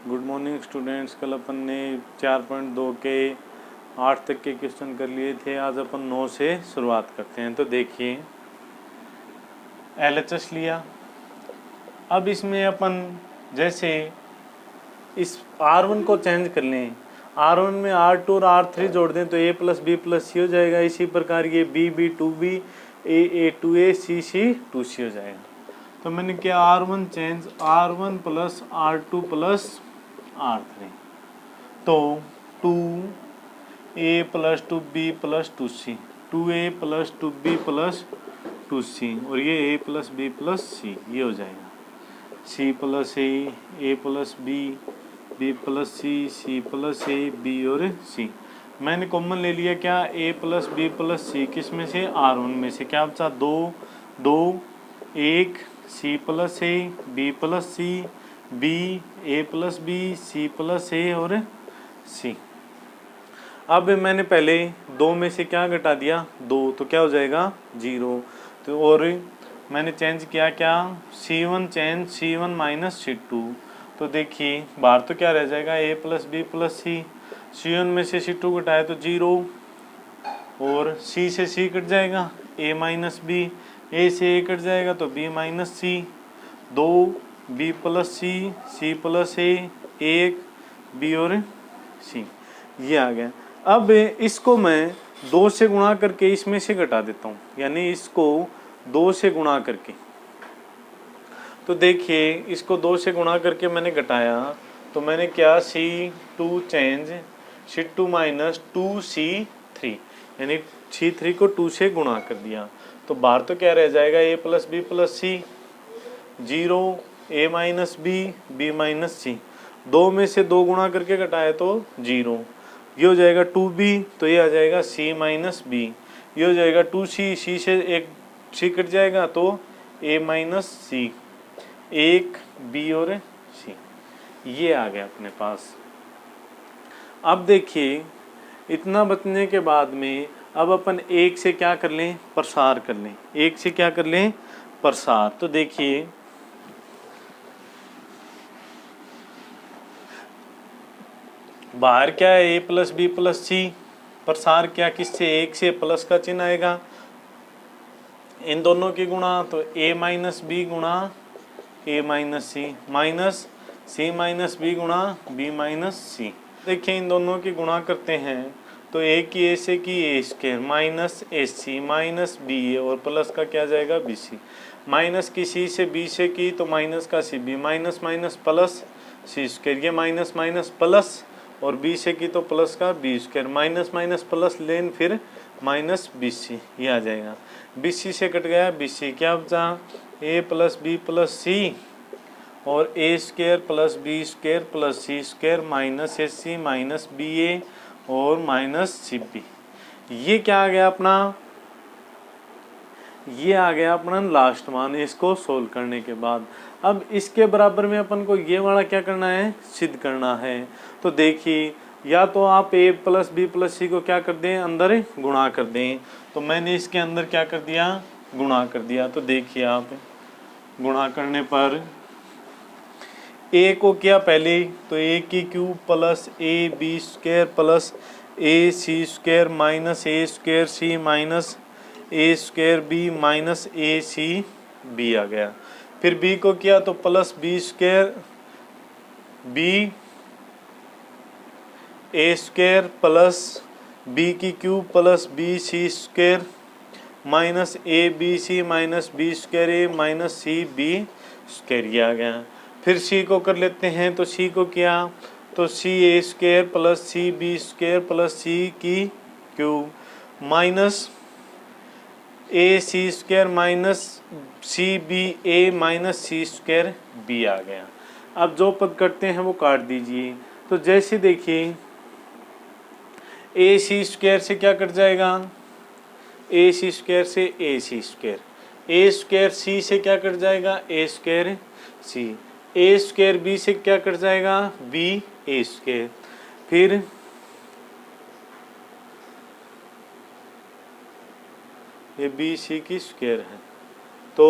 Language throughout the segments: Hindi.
Good morning students. कल अपन ने 4.2 के 8 तक के क्वेश्चन कर लिए थे। आज अपन 9 से शुरुआत करते हैं। तो देखिए LHS लिया। अब इसमें अपन जैसे इस R1 को चेंज कर लें, R1 में R2 और R3 जोड़ दें तो A plus B plus C हो जाएगा। इसी प्रकार ये B 2B A 2A C 2C हो जाएगा। तो मैंने किया R1 change R1 plus R2 plus R3 तो 2A plus 2B plus 2C 2A plus 2B plus 2C और ये A plus B plus C ये हो जाएगा। C plus A plus B plus C plus A B और C। मैंने कॉमन ले लिया क्या A plus B plus C किस में से R1 में से। क्या बचा 2 1 C plus A B plus C B A plus B C plus A और C। अब मैंने पहले 2 में से क्या घटा दिया 2 तो क्या हो जाएगा 0। तो और मैंने चेंज किया क्या C1 change C1 minus C2 तो देखिए बाहर तो क्या रह जाएगा A plus B plus C। C1 में से C2 घटाए तो 0 और C से C कट जाएगा A माइनस B A से A कट जाएगा तो B minus C 2 B plus C plus A 1 B और C ये आ गया। अब इसको मैं 2 से गुणा करके इसमें से घटा देता हूँ, यानी इसको 2 से गुणा करके। तो देखिए इसको 2 से गुणा करके मैंने घटाया तो मैंने क्या C2 change C2 minus 2C3 यानी C3 को 2 से गुणा कर दिया तो बाहर तो क्या रह जाएगा A plus B plus C 0 A minus B minus C 2 में से 2 गुणा करके घटाए तो 0 ये हो जाएगा 2B तो ये आ जाएगा C माइनस B ये हो जाएगा 2C C से एक C कट जाएगा तो A माइनस C 1 B और C ये आ गया अपने पास। अब देखिए इतना बचने के बाद में अब अपन 1 से क्या कर लें प्रसार कर लें। 1 से क्या कर लें प्रसार। तो देखिए बाहर क्या है A plus B plus C प्रसार क्या किससे 1 से प्लस का चिन्ह आएगा इन दोनों की गुणा तो A माइनस B गुणा A minus C minus C minus B गुणा B माइनस C। देखिए इन दोनों की गुणा करते हैं तो A की A से की A square minus AC minus BA और प्लस का क्या जाएगा BC माइनस की C से B से की तो माइनस का CB minus minus plus C square ये माइनस माइनस प्लस और B से की तो प्लस का B square minus minus plus लेन फिर माइनस BC ये आ जाएगा। BC से कट गया BC क्या बचा A plus B plus C और A square plus B square plus C square minus AC minus BA और माइनस CB ये क्या आ गया अपना ये आ गया अपना लास्ट मान इसको सोल्व करने के बाद। अब इसके बराबर में अपन को ये वाला क्या करना है सिद्ध करना है। तो देखिए या तो आप A plus B plus C को क्या कर दें अंदर गुणा कर दें तो मैंने इसके अंदर क्या कर दिया गुणा कर दिया। तो देखिए आप गुणा करने पर A को किया पहले तो A की cube plus AB square plus AC square minus A square C minus A square B minus AC आ गया। फिर B को किया तो plus B square B A square plus B की cube plus BC square minus ABC minus B square A minus CB square ये आ गया। फिर C को कर लेते हैं तो C को किया तो CA square plus CB square plus C की cube minus AC square minus CBA minus C square B आ गया। अब जो पद करते हैं वो काट दीजिए। तो जैसे देखिए AC स्क्वायर से क्या कट जाएगा AC स्क्वायर से AC square A square C से क्या कट जाएगा A square C A square B से क्या कट जाएगा B A स्क्वायर। फिर ये BC की स्क्वायर है तो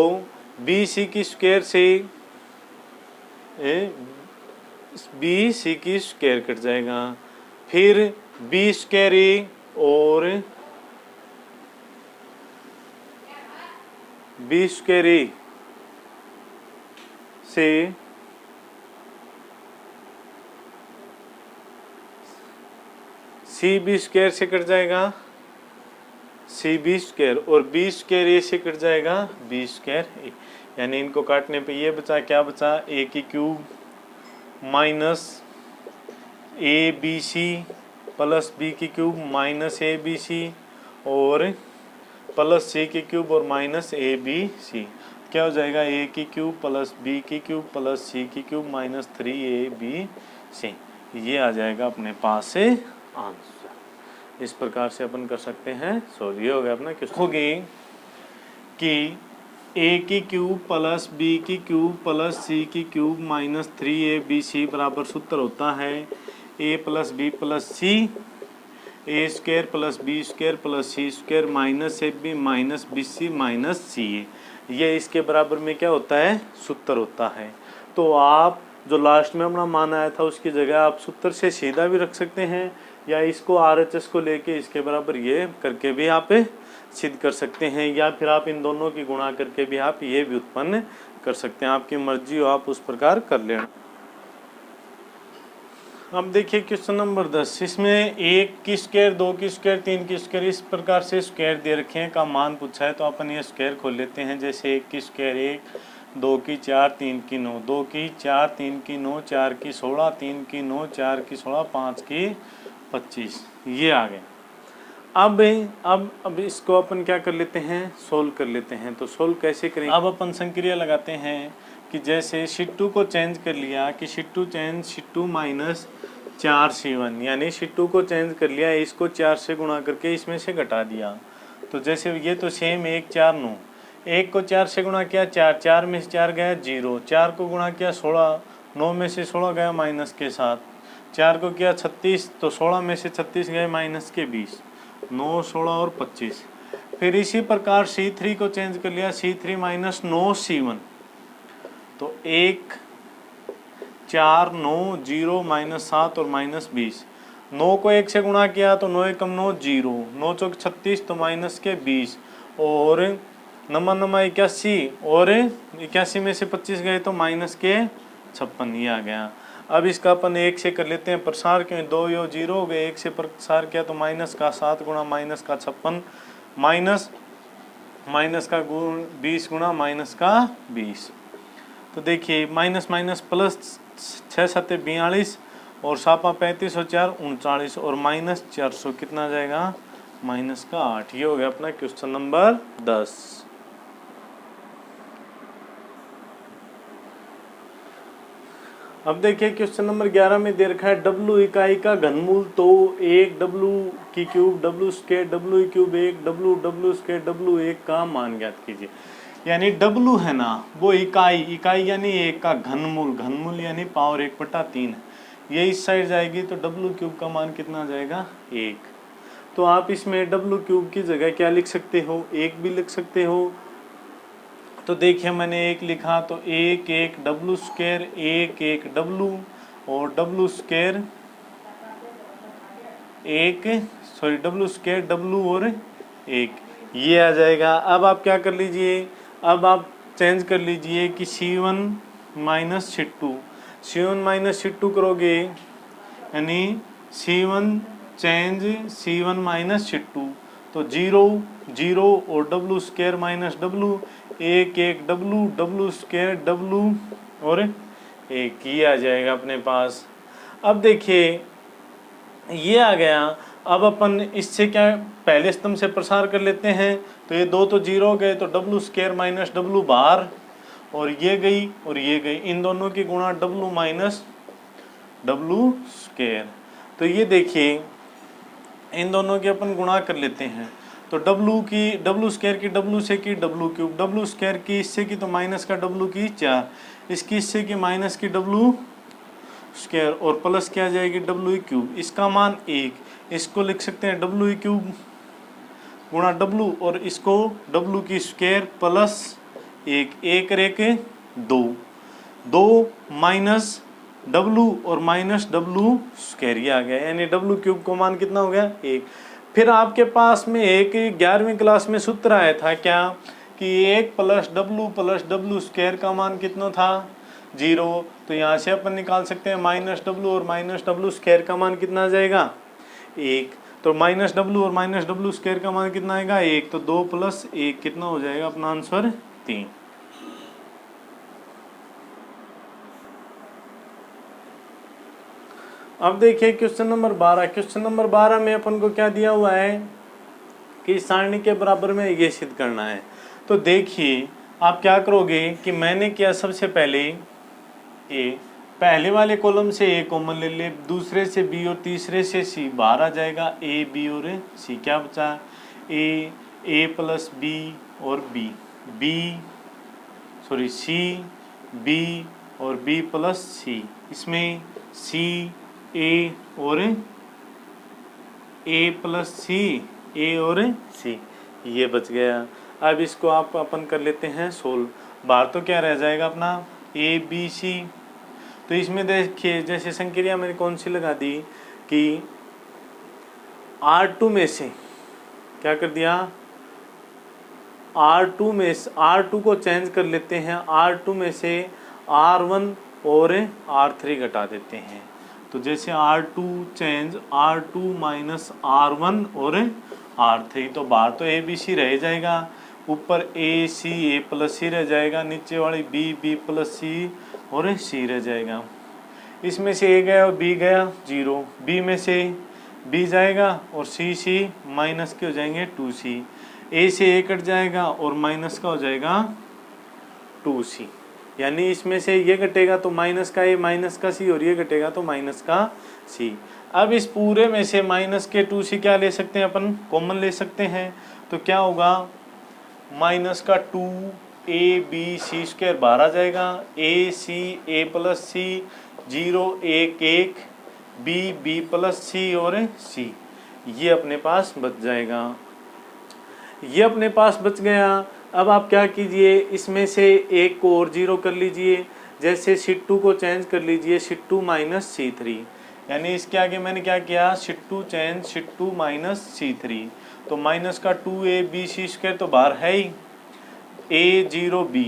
BC की स्क्वायर से बी सी की स्क्वायर कट जाएगा, फिर बी स्क्वायर ए और बी स्क्वायर ए से सी बी स्क्वायर से कट जाएगा सी बी स्क्वायर, और बी स्क्वायर ए से कट जाएगा बी स्क्वायर ए, यानी इनको काटने पे ये बचा, क्या बचा, ए की cube minus A B C plus B की cube minus A B C और प्लस सी की क्यूब और माइनस ए बी सी। क्या हो जाएगा, ए की क्यूब प्लस बी की क्यूब प्लस सी की क्यूब माइनस 3ab सी। ये आ जाएगा अपने पास से आंसर। इस प्रकार से अपन कर सकते हैं सॉल्व। ये हो गया अपना क्वेश्चन। हो गई कि ए की क्यूब प्लस बी की क्यूब प्लस सी की क्यूब माइनस 3abc बराबर सूत्र होता है A plus B plus C A square plus B square plus C square minus A B minus B C minus C A. ये इसके बराबर में क्या होता है, सूत्र होता है। तो आप जो लास्ट में अपना मान आया था उसकी जगह आप सूत्र से सीधा भी रख सकते हैं, या इसको RHS को लेके इसके बराबर ये करके भी आप सिद्ध कर सकते हैं, या फिर आप इन दोनों की गुणा करके भी आप ये भी उत्पन्न कर सकते हैं। आपकी मर्जी हो, आप उस प्रकार कर लेना। अब देखिए क्वेश्चन नंबर 10, इसमें 1 की स्क्वायर 2 की स्क्वायर 3 की स्क्वायर इस प्रकार से स्क्वायर दे रखे हैं का मान पूछा है। तो अपन ये स्क्वायर खोल लेते हैं। जैसे 1 की स्क्वायर 1, 2 की 4, 3 की 9, 2 की 4, 3 की 9, 4 की 16, 3 की 9, 4 की 16, 5 की 25, ये आ गए। अब इसको अपन क्या कर लेते हैं, सोल्व कर लेते हैं। तो सोल्व कैसे करेंगे, अब अपन संक्रिया लगाते हैं कि जैसे शीट 2 को चेंज कर लिया कि शीट 2 माइनस 4c1, यानी शीट 2 को चेंज कर लिया, इसको 4 से गुणा करके इसमें से घटा दिया। तो जैसे ये तो सेम 1 4 9, 1 को 4 से गुणा किया 4, 4 में से 4 गया 0, 4 को गुणा किया 16, 9 में से 16 गया माइनस के 7, 4 को किया 36, तो 16 में से 36 गए माइनस के 20, 9 16 और 25। फिर इसी प्रकार C3 को चेंज कर लिया, C3 माइनस 9c1, तो 1 4 9 0 माइनस 7 और माइनस 20। 9 को 1 से गुणा किया तो 9 कम 9 0, 9 चौक 36 तो माइनस के 20, और नमा 81, और 81 में से 25 गए तो माइनस के 56, ये आ गया। अब इसका अपन 1 से कर लेते हैं प्रसार, क्यों 2 यो 0 हो गए, 1 से प्रसार किया तो माइनस का 7 गुणा माइनस का 56 माइनस का 20 गुणा माइनस का 20। तो देखिए माइनस माइनस प्लस 6 7 42 और 7 35 और 4 39 और माइनस 400 कितना जाएगा, माइनस का 8। ये हो गया अपना क्वेश्चन नंबर 10। अब देखिए क्वेश्चन नंबर 11 में दे रखा है W इकाई का घनमूल, तो 1 W की cube W square W cube 1 W square W1 का मान ज्ञात कीजिए। यानी W है ना वो इकाई यानी 1 का घनमूल यानी पावर 1/3, ये इस साइड जाएगी तो W क्यूब का मान कितना आ जाएगा, 1। तो आप इसमें W क्यूब की जगह क्या लिख सकते हो, 1 भी लिख सकते हो। तो देखिए मैंने 1 लिखा तो 1 1 W स्क्वायर 1 1 W और W square 1 sorry W square W और 1, ये आ जाएगा। अब आप क्या कर लीजिए, अब आप चेंज कर लीजिए कि C1 minus C2 minus C2 करोगे, यानी C1 change C1 minus C2, तो 0 0 और W square minus W 1 1 W square W और 1, ये आ जाएगा अपने पास। अब देखिए ये आ गया। अब अपन इससे क्या पहले स्तंभ से प्रसार कर लेते हैं, तो ये 2 तो 0 हो गए, तो W स्क्वायर माइनस W बाहर, और ये गई और ये गई, इन दोनों की गुणा W माइनस W स्क्वायर। तो ये देखिए इन दोनों की अपन गुणा कर लेते हैं, तो W स्क्वायर की W से की W क्यूब, W स्क्वायर की इससे की तो माइनस का W की 4, इसकी इससे की माइनस की W स्क्वायर और प्लस क्या जाएगी W क्यूब, इसका मान 1, इसको लिख सकते हैं W क्यूब गुणा W, और इसको W की स्क्वायर प्लस 1 1 और 1 2 2 माइनस W और माइनस W स्क्वायर, ये आ गया, यानी W क्यूब को मान कितना हो गया 1। फिर आपके पास में एक 11वीं क्लास में सूत्र आया था क्या कि 1 प्लस W स्क्वायर का मान कितना था 0। तो यहाँ से अपन निकाल सकते हैं माइनस W और माइनस W स्क्वायर का मान कितना आ जाएगा 1। तो माइनस W और माइनस W स्क्वायर का मान कितना आएगा 1। तो 2 प्लस 1 कितना हो जाएगा अपना आंसर 3। अब देखिए क्वेश्चन नंबर 12। क्वेश्चन नंबर 12 में अपन को क्या दिया हुआ है कि सारणी के बराबर में ये सिद्ध करना है। तो देखिए आप क्या करोगे कि मैंने किया सबसे पहले पहले वाले कॉलम से ए कॉमन ले ले, दूसरे से बी और तीसरे से सी, बाहर आ जाएगा ए बी और सी। क्या बचा ए प्लस बी और सी बी और बी प्लस सी, इसमें सी ए और ए प्लस सी, ए और सी, ये बच गया। अब इसको आप अपन कर लेते हैं सोल्व। बाहर तो क्या रह जाएगा अपना ए बी सी। तो इसमें देखिए जैसे संक्रिया मैंने कौन सी लगा दी कि R2 में से क्या कर दिया, R2 को चेंज कर लेते हैं, R2 में से R1 और R3 घटा देते हैं। तो जैसे R2 change R2 minus R1 और R3, तो बाहर तो ए बी सी रह जाएगा, ऊपर ए सी ए प्लस सी रह जाएगा, नीचे वाली बी बी प्लस सी और सी रह जाएगा। इसमें से ए गया और बी गया 0, बी में से बी जाएगा और सी माइनस के हो जाएंगे 2c, ए से ए कट जाएगा और माइनस का हो जाएगा 2c, यानी इसमें से ये घटेगा तो माइनस का ए माइनस का सी, और ये घटेगा तो माइनस का सी। अब इस पूरे में से माइनस के 2c क्या ले सकते हैं अपन, कॉमन ले सकते हैं। तो क्या होगा माइनस का 2 ए बी सी स्क्वायर बाहर आ जाएगा, ए सी ए प्लस सी 0 1 1 बी बी प्लस सी और सी, ये अपने पास बच जाएगा, ये अपने पास बच गया। अब आप क्या कीजिए, इसमें से एक को और 0 कर लीजिए, जैसे C2 को चेंज कर लीजिए C2 माइनस C3, यानी इसके आगे मैंने क्या किया C2 change C2 minus C3। तो माइनस का 2a b c स्क्वायर तो बाहर है ही, a 0 b,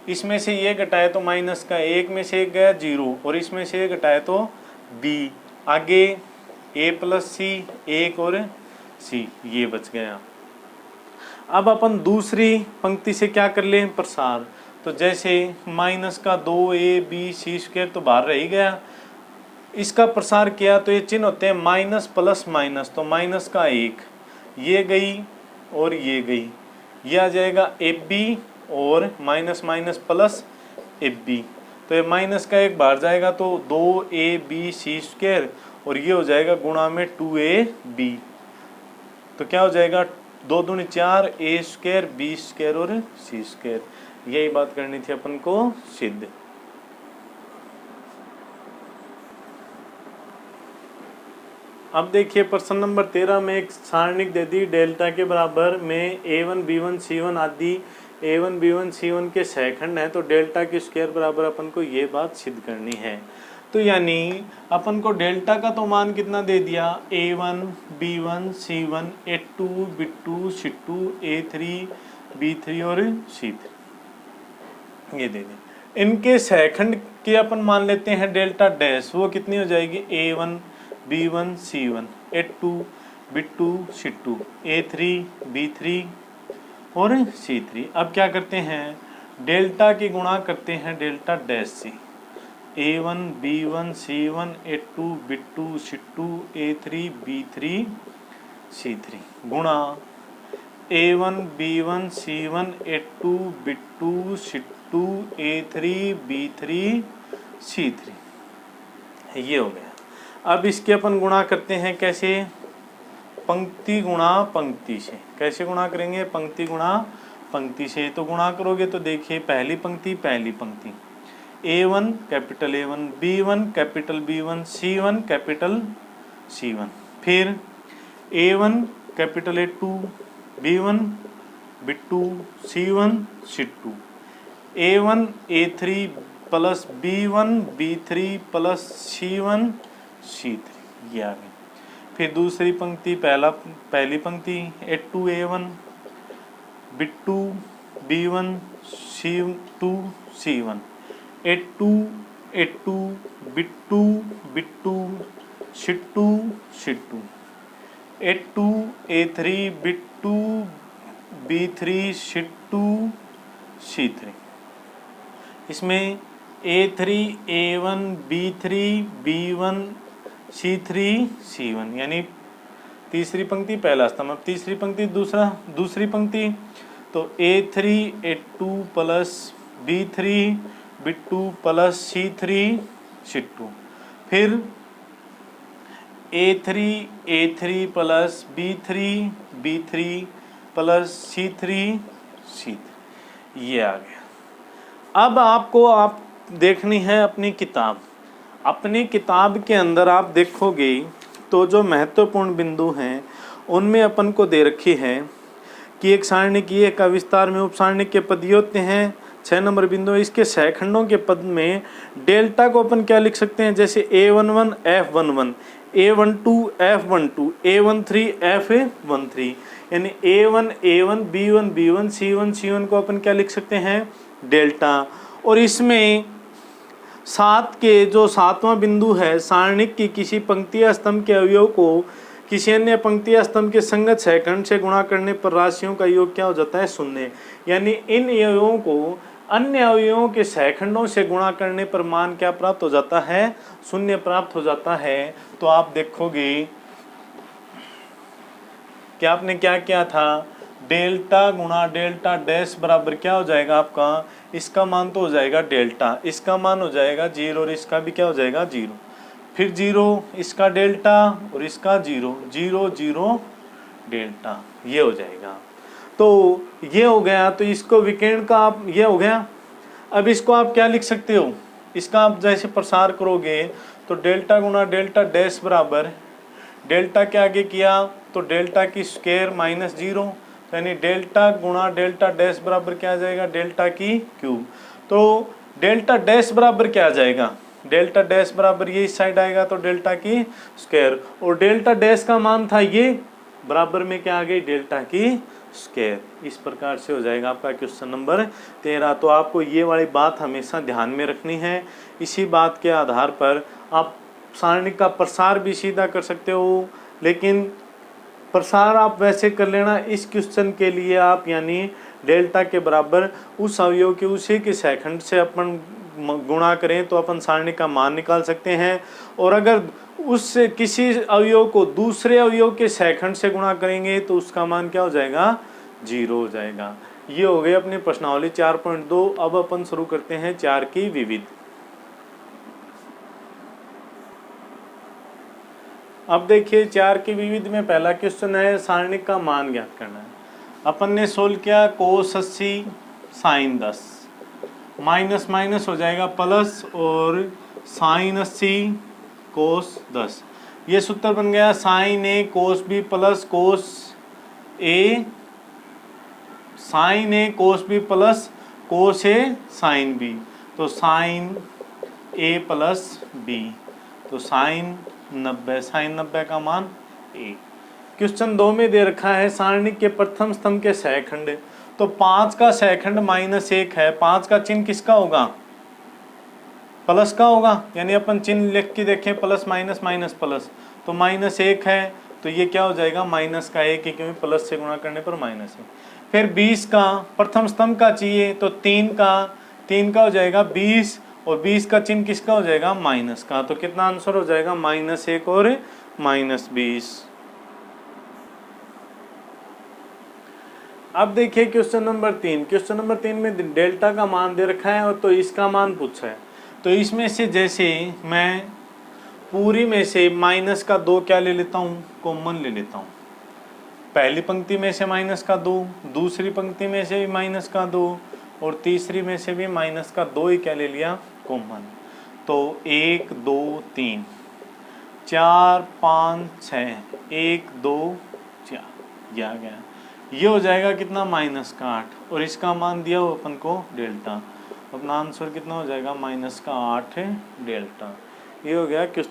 इसमें से ये घटाए तो माइनस का 1 में से 1 गया 0, और इसमें से घटाए तो b, आगे a प्लस सी 1 और c, ये बच गया। अब अपन दूसरी पंक्ति से क्या कर लें प्रसार। तो जैसे माइनस का 2a b c स्क्वायर तो बाहर रह ही गया, इसका प्रसार किया तो ये चिन्ह होते हैं माइनस प्लस माइनस, तो माइनस का 1 ये गई और ये गई, ये आ जाएगा एफ बी और minus minus plus F B. तो ये माइनस का 1 बाहर जाएगा तो 2ab c स्क्वायर, और ये हो जाएगा गुणा में 2ab, तो क्या हो जाएगा 2 दूनी 4 a स्क्वायर b स्क्वायर और c स्क्वायर। यही बात करनी थी अपन को सिद्ध। अब देखिए प्रश्न नंबर 13 में एक सारणिक दे दी डेल्टा के बराबर में a1 b1 c1 आदि a1 b1 c1 के सहखंड है, तो डेल्टा के स्क्वायर बराबर अपन को ये बात सिद्ध करनी है। तो यानी अपन को डेल्टा का तो मान कितना दे दिया a1 b1 c1 a2 b2 c2 a3 b3 और c3, ये दे दी। इनके सहखंड के अपन मान लेते हैं डेल्टा डैश, वो कितनी हो जाएगी a1 b1 c1 a2 b2 c2 a3 b3 और c3। अब क्या करते हैं डेल्टा की गुणा करते हैं डेल्टा डैश से, a1 b1 c1 a2 b2 c2 a3 b3 c3 गुणा a1 b1 c1 a2 b2 c2 a3 b3 c3, ये हो गया। अब इसके अपन गुणा करते हैं कैसे, पंक्ति गुणा पंक्ति से। कैसे गुणा करेंगे, पंक्ति गुणा पंक्ति से। तो गुणा करोगे तो देखिए पहली पंक्ति a1 capital a1 b1 capital b1 c1 capital c1, फिर a1 capital a2 b1 b2 c1 c2 a1 a3 plus B1 B3 plus C1 C3, ये आ गया। फिर दूसरी पंक्ति पहली पंक्ति A2 A1 B2 B1 C2 C1 A2 A2 B2 B2 C2 C2 A2 A3 B2 B3 C2 C3। इसमें A3 A1 B3 B1 C3 C1 यानी तीसरी पंक्ति पहला स्तंभ। अब तीसरी पंक्ति दूसरी पंक्ति तो A3 A2 plus B3 B2 plus C3 C2। फिर A3 A3 plus B3 B3 plus C3 C3, ये आ गया। अब आप देखनी है अपनी किताब के अंदर आप देखोगे तो जो महत्वपूर्ण बिंदु हैं उनमें अपन को दे रखी है कि एक सारणिकीय का विस्तार में उपसारणिक के पद ये होते हैं। 6 नंबर बिंदु, इसके सहखंडों के पद में डेल्टा को अपन क्या लिख सकते हैं, जैसे A11 F11 A12 F12 A13 F13, यानी A1 A1 B1 B1 C1 C1 को अपन क्या लिख सकते हैं, डेल्टा। और इसमें 7 के जो 7वां बिंदु है, सारणिक की किसी पंक्ति या स्तंभ के अवयव को किसी अन्य पंक्ति या स्तंभ के संगत सहखंड से गुणा करने पर राशियों का योग क्या हो जाता है, शून्य। यानी इन अवयवों को अन्य अवयवों के सहखंडों से गुणा करने पर मान क्या प्राप्त हो जाता है, शून्य प्राप्त हो जाता है। तो आप देखोगे कि आपने क्या किया था, डेल्टा गुणा डेल्टा डैश बराबर क्या हो जाएगा आपका, इसका मान तो हो जाएगा डेल्टा, इसका मान हो जाएगा 0 और इसका भी क्या हो जाएगा 0, फिर 0 इसका डेल्टा और इसका 0 0 0 डेल्टा, ये हो जाएगा। तो ये हो गया। तो इसको विकर्ण का आप ये हो गया। अब इसको आप क्या लिख सकते हो, इसका आप जैसे प्रसार करोगे तो डेल्टा गुणा डेल्टा डैश बराबर डेल्टा के आगे किया तो डेल्टा की स्क्वायर माइनस 0, यानी डेल्टा गुणा डेल्टा डैश बराबर क्या आ जाएगा, डेल्टा की क्यूब। तो डेल्टा डैश बराबर क्या आ जाएगा, डेल्टा डैश बराबर ये इस साइड आएगा तो डेल्टा की स्क्वायर, और डेल्टा डैश का मान था ये, बराबर में क्या आ गई, डेल्टा की स्क्वायर। इस प्रकार से हो जाएगा आपका क्वेश्चन नंबर 13। तो आपको ये वाली बात हमेशा ध्यान में रखनी है। इसी बात के आधार पर आप सारणिक का प्रसार भी सीधा कर सकते हो, लेकिन प्रसार आप वैसे कर लेना इस क्वेश्चन के लिए आप, यानी डेल्टा के बराबर उस अवयव के उसी के सहखंड से अपन गुणा करें तो अपन सारणिक का मान निकाल सकते हैं। और अगर उससे किसी अवयव को दूसरे अवयव के सहखंड से गुणा करेंगे तो उसका मान क्या हो जाएगा, 0 हो जाएगा। ये हो गए अपनी प्रश्नावली 4.2। अब अपन शुरू करते हैं 4 की विविध। अब देखिए 4 की विविध में पहला क्वेश्चन है, सारणिक का मान ज्ञात करना है। अपन ने सोल्व किया कोस 80 साइन 10, माइनस माइनस हो जाएगा प्लस, और साइन 80 कोस 10, ये सूत्र बन गया साइन ए कोस बी प्लस कोस ए, साइन ए कोस बी प्लस कोस ए साइन बी, तो साइन ए प्लस बी, तो साइन 90, साइन 90 का मान ए। क्वेश्चन 2 में दे रखा है सारणिक के प्रथम स्तंभ के सहखंड, तो 5 का सहखंड -1 है, 5 का चिन्ह किसका होगा, प्लस का होगा, यानी अपन चिन्ह लिख के देखें प्लस माइनस माइनस प्लस, तो -1 है तो ये क्या हो जाएगा माइनस का 1, क्योंकि प्लस से गुणा करने पर माइनस है। फिर 20 का प्रथम स्तंभ का चाहिए तो 3 का हो जाएगा 20, और 20 का चिन्ह किसका हो जाएगा, माइनस का, तो कितना आंसर हो जाएगा -1 और -20। अब देखिए क्वेश्चन नंबर 3। क्वेश्चन नंबर 3 में डेल्टा का मान दे रखा है और तो इसका मान पूछा है। तो इसमें से जैसे मैं पूरी में से माइनस का 2 क्या ले लेता हूँ, कॉमन ले लेता हूँ। पहली पंक्ति में से माइनस का 2, दूसरी पंक्ति में से भी माइनस का 2, और तीसरी में से भी माइनस का 2 ही क्या ले लिया, कॉमन। तो 1 2 3 4 5 6, 1 2 4, ये आ गया। ये हो जाएगा कितना, -8, और इसका मान दिया हो अपन को डेल्टा। अपना आंसर कितना हो जाएगा -8 डेल्टा। ये हो गया क्वेश्चन